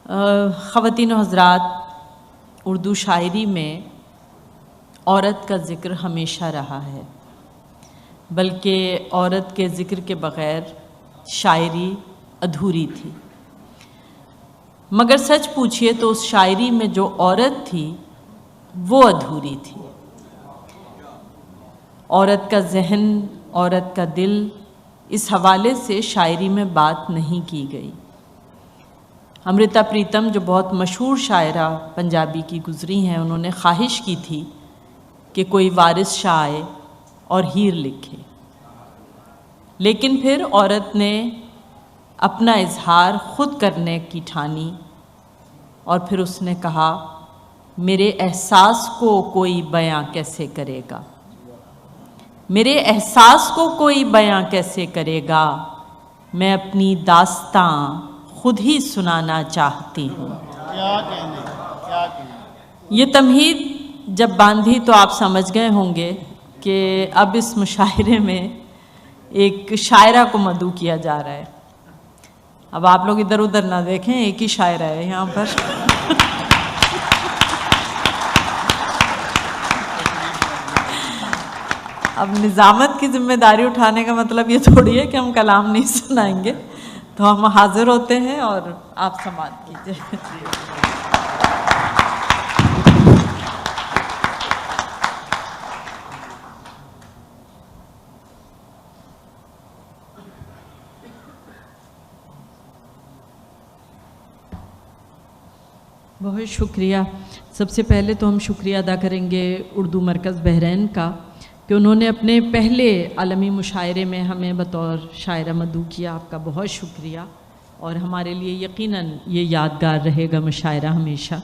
ख़वातीन हज़रात, उर्दू शायरी में औरत का ज़िक्र हमेशा रहा है, बल्कि औरत के ज़िक्र के बग़ैर शायरी अधूरी थी। मगर सच पूछिए तो उस शायरी में जो औरत थी वो अधूरी थी। औरत का जहन, औरत का दिल, इस हवाले से शायरी में बात नहीं की गई। अमृता प्रीतम जो बहुत मशहूर शायरा पंजाबी की गुज़री हैं, उन्होंने ख्वाहिश की थी कि कोई वारिस शाह आए और हीर लिखे, लेकिन फिर औरत ने अपना इजहार ख़ुद करने की ठानी और फिर उसने कहा, मेरे एहसास को कोई बयां कैसे करेगा, मेरे एहसास को कोई बयां कैसे करेगा, मैं अपनी दास्तां खुद ही सुनाना चाहती हूँ। क्या कहने। ये तमहीद जब बांधी तो आप समझ गए होंगे कि अब इस मुशायरे में एक शायरा को मदू किया जा रहा है। अब आप लोग इधर उधर ना देखें, एक ही शायरा है यहाँ पर। अब निज़ामत की जिम्मेदारी उठाने का मतलब ये थोड़ी है कि हम कलाम नहीं सुनाएंगे, तो हम हाजिर होते हैं और आप समाअत कीजिए। बहुत शुक्रिया। सबसे पहले तो हम शुक्रिया अदा करेंगे उर्दू मरकज़ बहरैन का कि उन्होंने अपने पहले आलमी मुशायरे में हमें बतौर शायरा मदू किया। आपका बहुत शुक्रिया, और हमारे लिए यकीनन ये यादगार रहेगा मुशायरा हमेशा।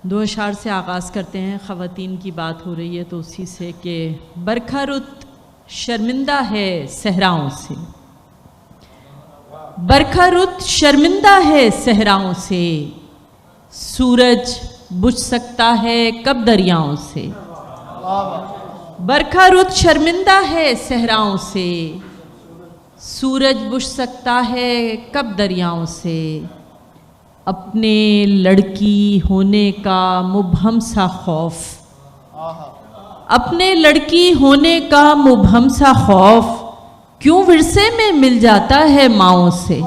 2 अशार से आगाज़ करते हैं। ख़वातीन की बात हो रही है तो उसी से कि बरखा रुत शर्मिंदा है सहराओं से, बरखा रुत शर्मिंदा है सहराओं से, सूरज बुझ सकता है कब दरियाओं से। बरखा रुत शर्मिंदा है सहराओं से, सूरज बुझ सकता है कब दरियाओं से, अपने लड़की होने का मुबहम सा खौफ, अपने लड़की होने का मुबहम सा खौफ, क्यों विरसे में मिल जाता है माओं से।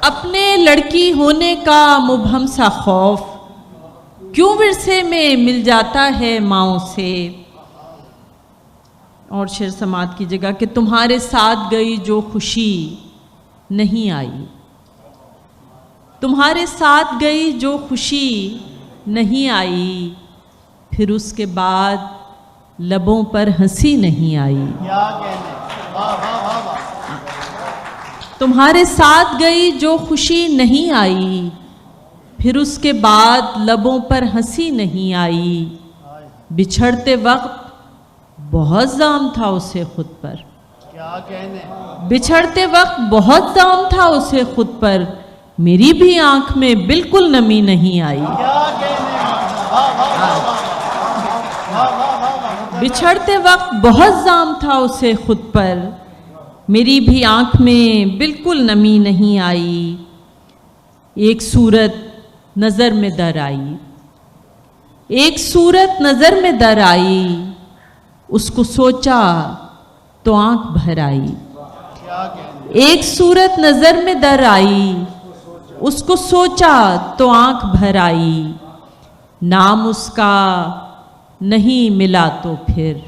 अपने लड़की होने का मुबहम सा खौफ, क्यों विरसे में मिल जाता है माओं से। और शेर समाअत की जगह कि तुम्हारे साथ गई जो खुशी नहीं आई, तुम्हारे साथ गई जो खुशी नहीं आई, फिर उसके बाद लबों पर हंसी नहीं आई। तुम्हारे साथ गई जो खुशी नहीं आई, फिर उसके बाद लबों पर हंसी नहीं आई। बिछड़ते वक्त बहुत जाम था उसे खुद पर, क्या कहने। बिछड़ते वक्त बहुत जाम था उसे खुद पर, मेरी भी आंख में बिल्कुल नमी नहीं आई। बिछड़ते वक्त बहुत जाम था उसे खुद पर, मेरी भी आंख में बिल्कुल नमी नहीं आई। एक सूरत नज़र में दर आई, एक सूरत नज़र में दर आई, उसको सोचा तो आंख भर आई। एक सूरत नज़र में दर आई, उसको सोचा तो आंख भर आई। नाम उसका नहीं मिला तो फिर,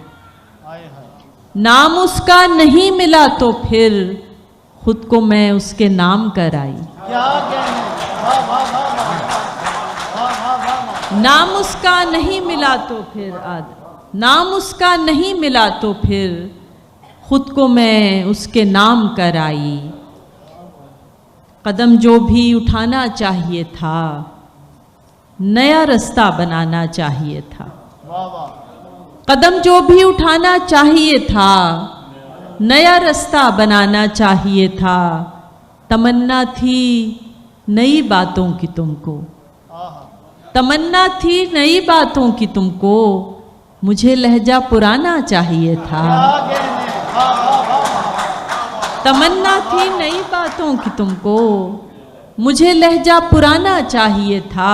नाम उसका नहीं मिला तो फिर, खुद को मैं उसके नाम कर आई। नाम उसका नहीं मिला तो फिर, नाम उसका नहीं मिला तो फिर, खुद को मैं उसके नाम कर आई। कदम जो भी उठाना चाहिए था, नया रास्ता बनाना चाहिए था। कदम जो भी उठाना चाहिए था, नया रास्ता बनाना चाहिए था। तमन्ना थी नई बातों की तुमको, तमन्ना थी नई बातों की तुमको, मुझे लहजा पुराना चाहिए था। तमन्ना थी नई बातों की तुमको, मुझे लहजा पुराना चाहिए था।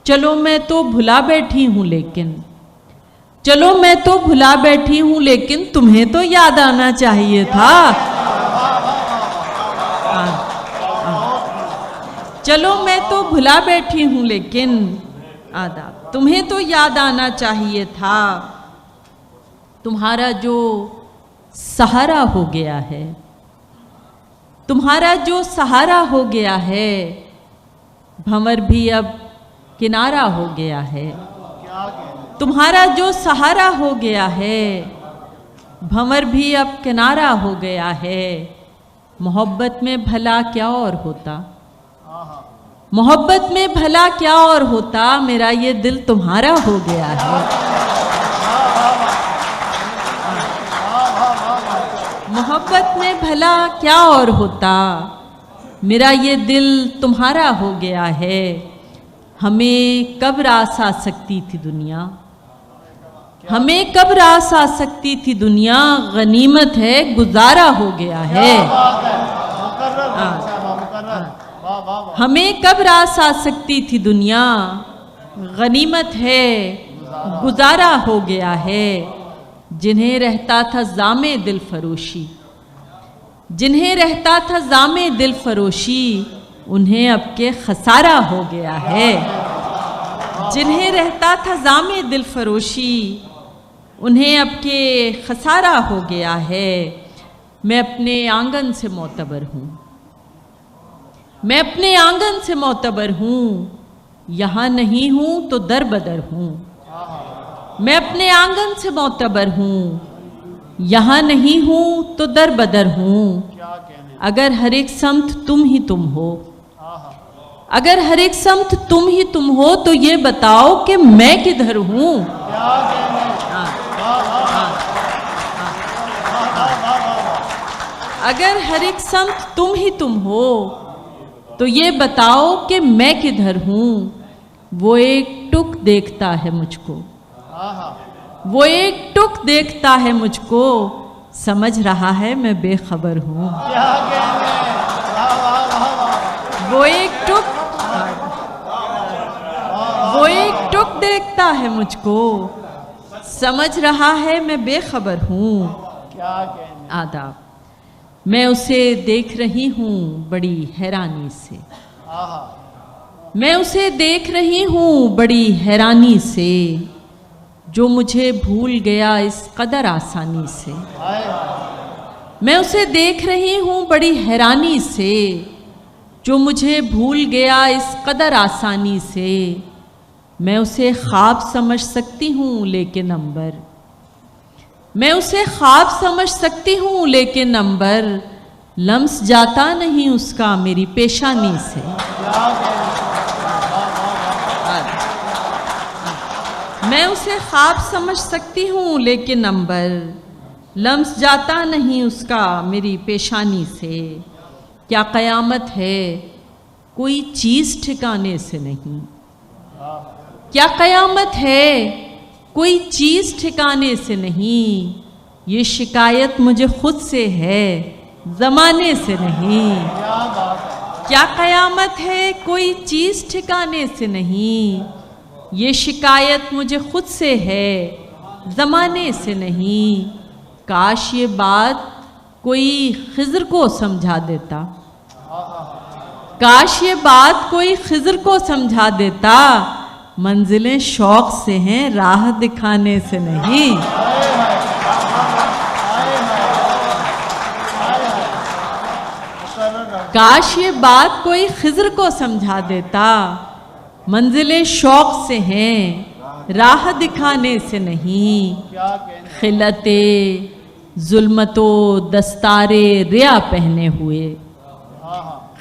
चलो मैं तो भुला बैठी हूँ लेकिन, चलो मैं तो भुला बैठी हूँ लेकिन तुम्हें तो याद आना चाहिए था। चलो मैं तो भुला बैठी हूँ लेकिन आदाब तुम्हें तो याद आना चाहिए था। तुम्हारा जो सहारा हो गया है, तुम्हारा जो सहारा हो गया है, भंवर भी अब किनारा हो गया है। तुम्हारा जो सहारा हो गया है, भंवर भी अब किनारा हो गया है। मोहब्बत में भला क्या और होता, मोहब्बत में भला क्या और होता, मेरा ये दिल तुम्हारा हो गया है। मोहब्बत में भला क्या और होता, मेरा ये दिल तुम्हारा हो गया है। हमें कब रास आ सकती थी दुनिया, हमें कब रास आ सकती थी दुनिया, गनीमत है गुजारा हो गया है। हमें कब रास आ सकती थी दुनिया, गनीमत है गुजारा हो गया है। जिन्हें रहता था जामे दिल फरोशी, जिन्हें रहता था जामे दिल फरोशी, उन्हें अब के खसारा हो गया है। जिन्हें रहता था जामे दिल फरोशी, उन्हें अब के खसारा हो गया है। मैं अपने आंगन से मोतबर हूँ, मैं अपने आंगन से मोतबर हूँ, यहाँ नहीं हूँ तो दर बदर हूँ। मैं अपने आंगन से मोतबर हूँ, यहाँ नहीं हूँ तो दर बदर हूँ। अगर हर एक समत तुम ही तुम हो, अगर हर एक समत तुम ही तुम हो, तो ये बताओ कि मैं किधर हूँ। अगर हर एक समत तुम ही तुम हो, तो ये बताओ कि मैं किधर हूँ। वो एक टुक देखता है मुझको, वो एक टुक देखता है मुझको, समझ रहा है मैं बेखबर हूँ। वो एक टुक, वो एक टुक देखता है मुझको, समझ रहा है मैं बेखबर हूँ। आदाब। मैं उसे देख रही हूँ बड़ी हैरानी से, मैं उसे देख रही हूँ बड़ी हैरानी से, जो मुझे भूल गया इस कदर आसानी से। मैं उसे देख रही हूँ बड़ी हैरानी से, जो मुझे भूल गया इस कदर आसानी से। मैं उसे ख्वाब समझ सकती हूँ लेकिन अंबर, मैं उसे ख्वाब समझ सकती हूँ लेकिन अंबर, लम्स जाता नहीं उसका मेरी पेशानी से। मैं उसे ख्वाब समझ सकती हूँ लेकिन अंबर, लम्स जाता नहीं उसका मेरी पेशानी से। क्या क़यामत है कोई चीज़ ठिकाने से नहीं, क्या क़यामत है कोई चीज़ ठिकाने से नहीं। ये शिकायत मुझे खुद से है ज़माने से नहीं। क्या क़यामत है कोई चीज़ ठिकाने से नहीं, ये शिकायत मुझे खुद से है ज़माने से नहीं। काश ये बात कोई खिज़र को समझा देता, काश ये बात कोई खिज़र को समझा देता। मंजिलें शौक़ से हैं राह दिखाने से नहीं। काश ये बात कोई खिज़र को समझा देता। मंजिलें शौक़ से हैं राह दिखाने से नहीं। खिलते जुल्मतो दस्तारे रिया पहने हुए,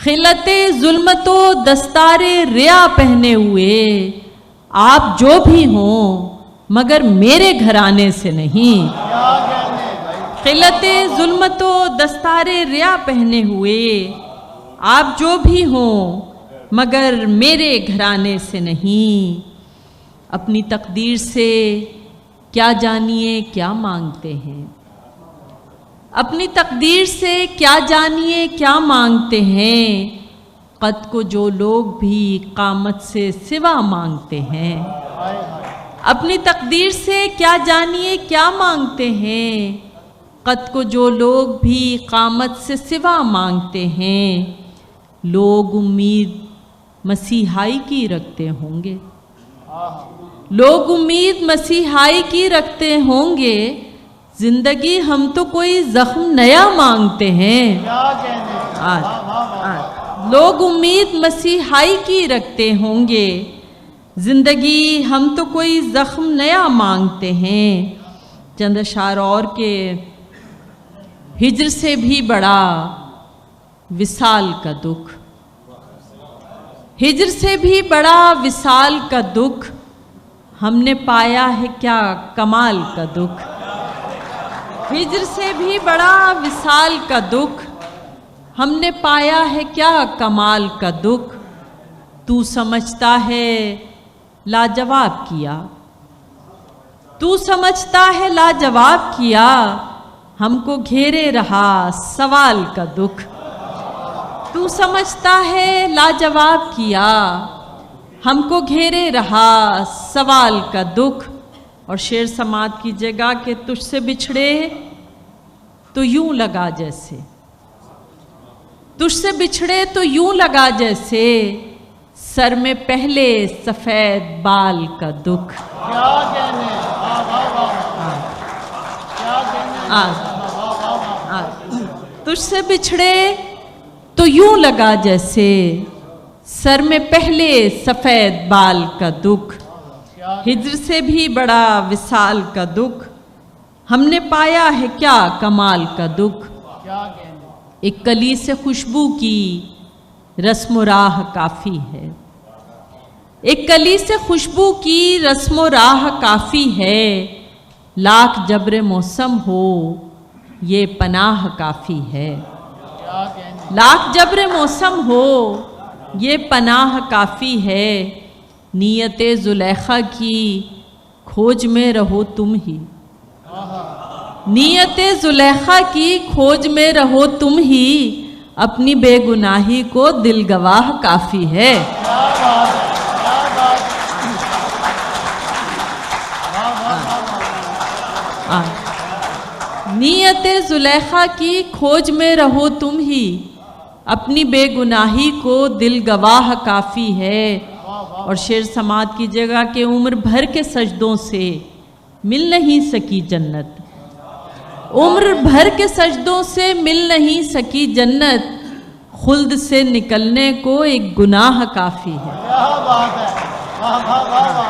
खिलते जुल्मतो दस्तारे रिया पहने हुए, आप जो भी हों मगर मेरे घराने से नहीं। खिलते जुल्मतो दस्तारे रिया पहने हुए, आप जो भी हों मगर मेरे घराने से नहीं। अपनी तकदीर से क्या जानिए क्या मांगते हैं, अपनी तकदीर से क्या जानिए क्या मांगते हैं, कद को जो लोग भी कामत से सिवा मांगते हैं। अपनी तकदीर से क्या जानिए क्या मांगते हैं, कद को जो लोग भी कामत से सिवा मांगते हैं। लोग उम्मीद मसीहाई की रखते होंगे, लोग उम्मीद मसीहाई की रखते होंगे, जिंदगी हम तो कोई जख्म नया मांगते हैं। क्या कहने, लोग उम्मीद मसीहाई की रखते होंगे, जिंदगी हम तो कोई जख्म नया मांगते हैं। चंद अशार और के हिज्र से भी बड़ा विसाल का दुख, हिज्र से भी बड़ा विसाल का दुख, हमने पाया है क्या कमाल का दुख। हिज्र से भी बड़ा विसाल का दुख, हमने पाया है क्या कमाल का दुख। तू समझता है लाजवाब किया, तू समझता है लाजवाब किया, हमको घेरे रहा सवाल का दुख। तू समझता है लाजवाब किया, हमको घेरे रहा सवाल का दुख। और शेर समात कीजिएगा कि तुझसे बिछड़े तो यूं लगा जैसे, तुझसे बिछड़े तो यूं लगा जैसे, सर में पहले सफेद बाल का दुख। क्या कहने, क्या कहने, तुझसे बिछड़े तो यूं लगा जैसे, सर में पहले सफेद बाल का दुख। हिज्र से भी बड़ा विसाल का दुख, हमने पाया है क्या कमाल का दुख। क्या कहने, एक कली से खुशबू की रस्म राह काफ़ी है, एक कली से खुशबू की रस्म राह काफ़ी है, लाख जब्र मौसम हो ये पनाह काफ़ी है। क्या कहने, लाख जब्र मौसम हो ये पनाह काफ़ी है, नीयते जुलेखा की खोज में रहो तुम ही, नीयते जुलेखा की खोज में रहो तुम ही, अपनी बेगुनाही को दिल गवाह काफ़ी है। क्या बात है, क्या बात है, नीयते जुलेखा की खोज में रहो तुम ही, अपनी बेगुनाही को दिल गवाह काफ़ी है। और शेर समात कीजिएगा कि उम्र भर के सजदों से मिल नहीं सकी जन्नत, उम्र भर के सजदों से मिल नहीं सकी जन्नत, खुल्द से निकलने को एक गुनाह काफ़ी है। क्या बात है, वाह वाह वाह वाह,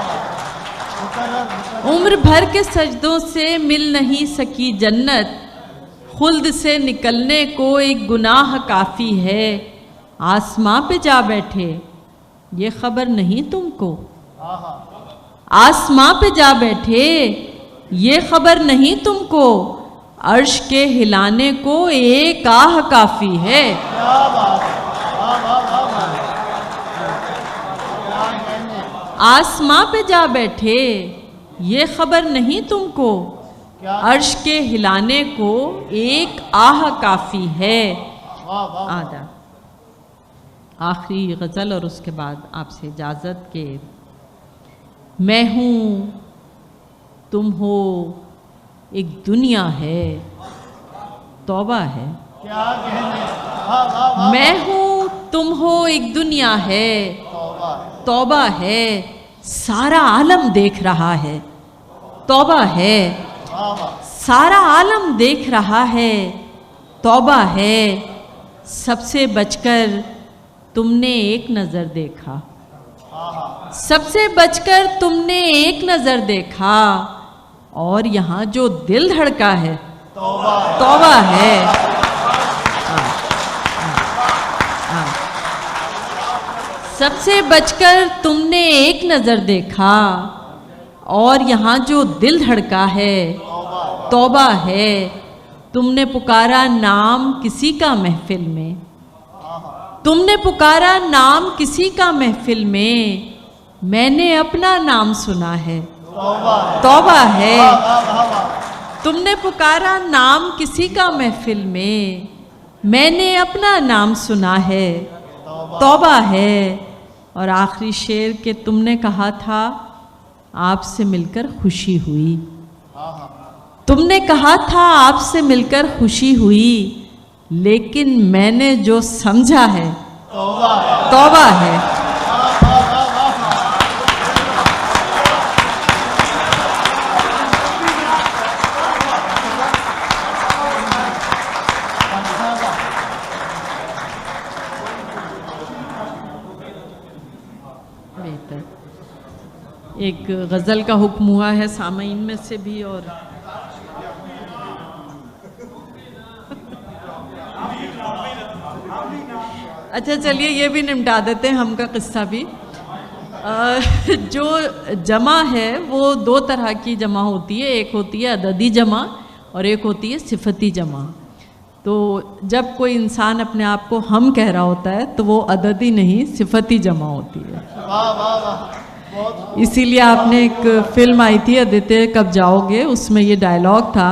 मुकर्रर, उम्र भर के सजदों से मिल नहीं सकी जन्नत, खुल्द से निकलने को एक गुनाह काफ़ी है। आसमां पे जा बैठे ये खबर नहीं तुमको, आसमां पे जा बैठे ये खबर नहीं तुमको, अर्श के हिलाने को एक आह काफ़ी है। क्या बात है, वाह वाह वाह वाह, क्या कहने, आसमां पे जा बैठे ये खबर नहीं तुमको, क्या, अर्श के हिलाने को एक आह काफ़ी है। वाह वाह, आधा आखिरी गज़ल और उसके बाद आपसे इजाज़त के। मैं हूँ तुम हो एक दुनिया है, तौबा है। क्या कहने, वाह वाह वाह, मैं हूँ तुम हो एक दुनिया है, तौबा, तौबा है, सारा आलम देख रहा है, तौबा है, वाह वाह, सारा आलम देख रहा है, तौबा है, सबसे बचकर तुमने एक नज़र देखा, सबसे बचकर तुमने एक नज़र देखा, और यहाँ जो दिल धड़का है तौबा, तौबा है। सबसे बचकर तुमने एक नज़र देखा, और यहाँ जो दिल धड़का है तौबा है। तुमने पुकारा नाम किसी का महफिल में, तुमने पुकारा नाम किसी का महफिल में, मैंने अपना नाम सुना है, तौबा है, तौबा है। वाह वाह वाह, तुमने पुकारा नाम किसी का महफिल में, मैंने अपना नाम सुना है, तौबा है। और आखिरी शेर के तुमने कहा था आपसे मिलकर खुशी हुई, तुमने कहा था आपसे मिलकर खुशी हुई, लेकिन मैंने जो समझा है तौबा है। एक गज़ल का हुक्म हुआ है सामईन में से भी, और अच्छा चलिए ये भी निपटा देते हैं हम का किस्सा भी। जो जमा है वो दो तरह की जमा होती है, एक होती है अददी जमा और एक होती है सिफती जमा। तो जब कोई इंसान अपने आप को हम कह रहा होता है तो वो अददी नहीं सिफती जमा होती है। वाह वाह वाह, इसीलिए आपने एक फिल्म आई थी आदित्य कब जाओगे, उसमें ये डायलॉग था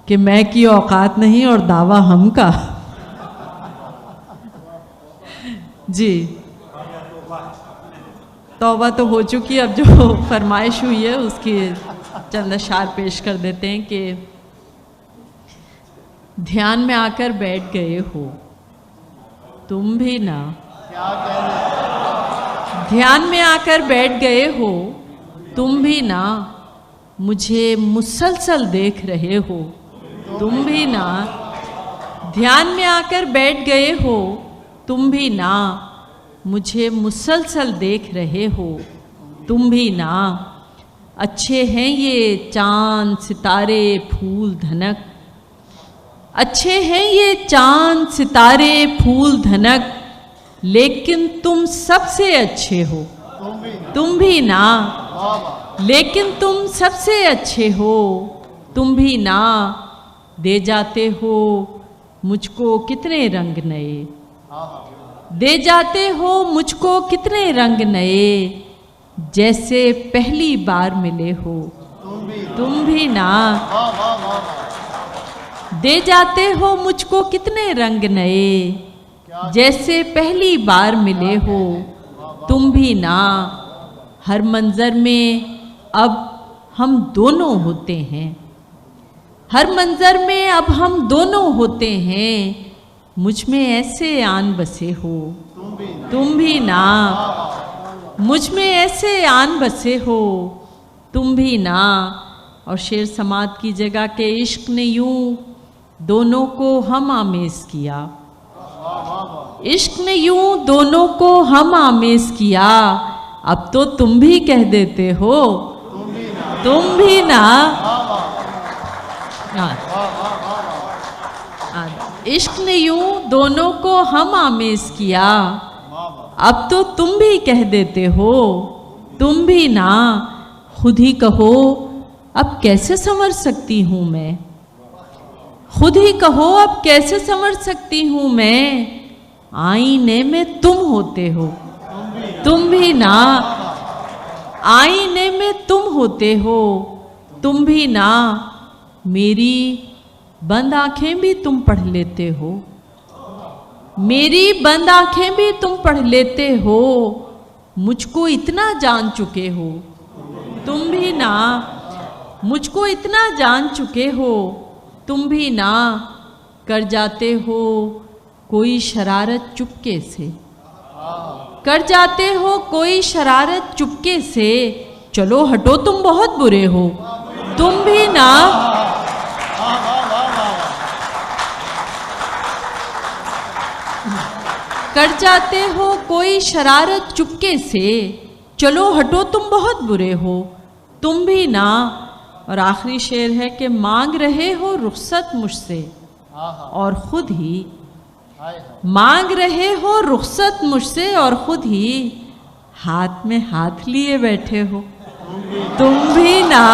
कि मैं की औकात नहीं और दावा हम का। जी तौबा तो हो चुकी, अब जो फरमाइश हुई है उसकी चंद अशार पेश कर देते हैं कि ध्यान में आकर बैठ गए हो तुम भी ना, क्या कह रहे, ध्यान में आकर बैठ गए हो तुम भी ना, मुझे मुसलसल देख रहे हो तुम भी ना, ध्यान में आकर बैठ गए हो तुम भी ना, मुझे मुसलसल देख रहे हो तुम भी ना। अच्छे हैं ये चांद सितारे फूल धनक, अच्छे हैं ये चांद सितारे फूल धनक, लेकिन तुम सबसे अच्छे हो तुम भी ना, लेकिन तुम सबसे अच्छे हो तुम भी ना। दे जाते हो मुझको कितने रंग नए, दे जाते हो मुझको कितने रंग नए, जैसे पहली बार मिले हो तुम भी ना। दे जाते हो मुझको कितने रंग नए, जैसे पहली बार मिले हो तुम भी ना। हर मंजर में अब हम दोनों होते हैं, हर मंजर में अब हम दोनों होते हैं, मुझ में ऐसे आन बसे हो तुम भी ना, मुझ में ऐसे आन बसे हो तुम भी ना। और शेर समात की जगह के इश्क ने यूं दोनों को हम आमेज किया, इश्क ने यूं दोनों को हम आमेज किया, अब तो तुम भी कह देते हो तुम भी ना। इश्क ने यूं दोनों को हम आमेज किया, अब तो तुम भी कह देते हो तुम भी ना। खुद ही कहो अब कैसे संवर सकती हूँ मैं, खुद ही कहो अब कैसे संवर सकती हूँ मैं, आईने में तुम होते हो तुम भी ना, आईने में तुम होते हो तुम भी ना। मेरी बंद आंखें भी तुम पढ़ लेते हो, मेरी बंद आंखें भी तुम पढ़ लेते हो, मुझको इतना जान चुके हो तुम भी ना, मुझको इतना जान चुके हो तुम भी ना। कर जाते हो कोई शरारत चुपके से, कर जाते हो कोई शरारत चुपके से, चलो हटो तुम बहुत बुरे हो तुम भी ना। कर जाते हो कोई शरारत चुपके से, चलो हटो तुम बहुत बुरे हो तुम भी ना। और आखिरी शेर है कि मांग रहे हो रुखसत मुझसे और खुद ही, मांग रहे हो रुखसत मुझसे और खुद ही, हाथ में हाथ लिए बैठे हो तुम भी ना।